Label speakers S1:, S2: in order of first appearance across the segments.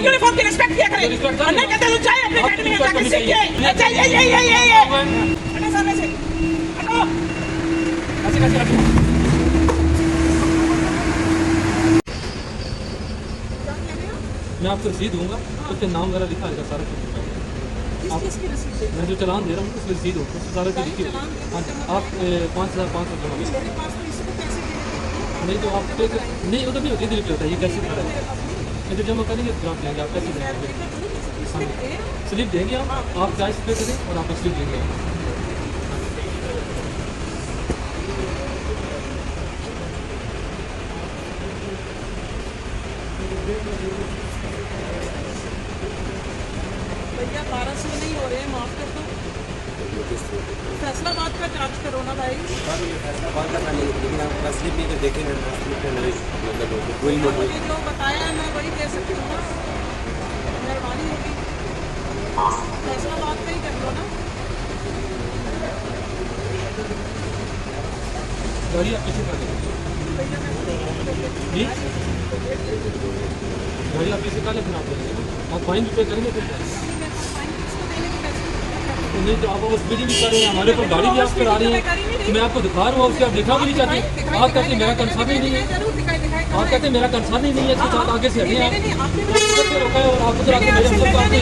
S1: Uniform की respect किया करें। नहीं कहते तो जाए अपने एकेडमी में जाकर सीखिए। हटो सामने से, हटो।
S2: ऐसे कैसे हटो? मैं आपको रसीद दूंगा, उसके नाम वगैरह लिखा रहेगा सारा कुछ। मैं जो चलान दे रहा हूँ उसमें रसीद होगा, उसमें सारा कुछ लिखी होगी। हाँ, आप 5,500 जमा नहीं तो आप नहीं उधर नहीं होती, इधर होता है। ये कैसे खड़ा है, ये तो जमा करेंगे तो आप लेंगे। आप कैसे देंगे? स्लिप देंगे आप कैश पे करें और आप स्लिप देंगे।
S1: भैया 1200 नहीं हो रहे हैं, माफ कर दो। फैसलाबाद का चार्ज करो ना भाई।
S3: फैसलाबाद का नहीं, लेकिन आप स्लिप नहीं देखेंगे, मतलब कोई
S1: मुझे जो बताया है मैं वही दे सकती हूँ ना, मेहरबानी होगी। फैसलाबाद का ही कर लो ना।
S2: गाड़ी आप किसी का जी गाड़ी आप किसी का ले, फिर आप देंगे आप फाइन पे करेंगे फिर नहीं तो आप स्पीडिंग भी कर रहे हैं, हमारे ऊपर गाड़ी भी आप करा रही हैं। तो मैं आपको दिखा रहा हूँ, उससे आप देखना भी नहीं चाहते। आप कहते हैं मेरा कंसर्न ही नहीं है, आप कहते हैं मेरा कंसर्न ही नहीं है, इसके साथ आगे से हटिए आप रोका है और आप उधर आके मेरे मतलब आपने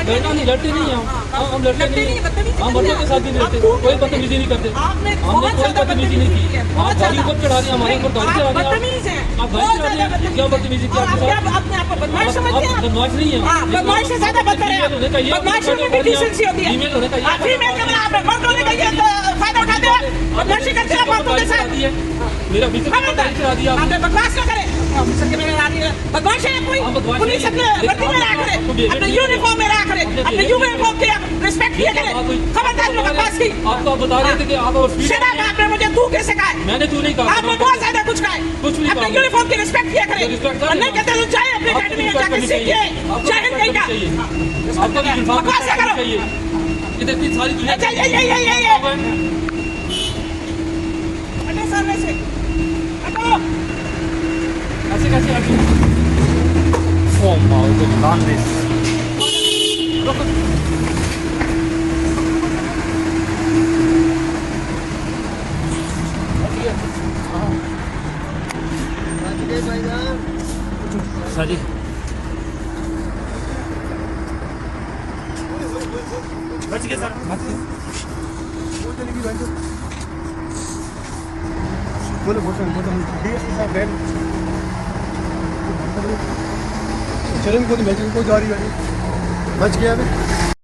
S2: लड़ना नहीं, लड़ते नहीं हैं हम लड़ते नहीं हैं, हम बच्चों के साथ भी नहीं लड़ते, कोई बदतमीजी नहीं करते, हमने कोई बदतमीजी नहीं की। आप गाड़ी ऊपर चढ़ा रहे हैं, हमारे ऊपर गाड़ी चढ़ा रहे हैं, आप गाड़ी चढ़ा रहे हैं, क्या बदतमीजी की आपके साथ? आप बदमाश नहीं है,
S1: बदमाश से ज्यादा बदतर है। बदमाशी में भी डिसेंसी होती है।
S2: ईमेल होने का
S1: फायदा उठाते हैं, बदमाशी करते हैं आप के साथ।
S2: मेरा बीच में चढ़ा दिया
S1: आपने बदमाश ना करे, बदमाश है कोई पुलिस अपने वर्दी में रहा करे, अपने यूनिफॉर्म में रहा करे, अपने यूनिफॉर्म की रिस्पेक्ट किया करे। खबरदार जो बदमाश की
S2: आपको बता रहे थे कि आप
S1: आपने मुझे तू कैसे कहा?
S2: मैंने तू नहीं कहा,
S1: आपने बहुत ज्यादा कुछ कहा।
S2: कुछ नहीं
S1: अपने यूनिफॉर्म की रिस्पेक्ट किया करे। नहीं कहते तो जाए अपने एकेडमी में जाकर सीखिए। चाहे कहीं का
S2: आपको भी
S1: बकवास करो।
S2: इधर इतनी सारी दुनिया
S1: हटो सामने से, हटो।
S2: ऐसे कैसे हटो? साजी बच गए सर, बच गए।
S4: बोलो चलो को जा रही है, बच गया अभी।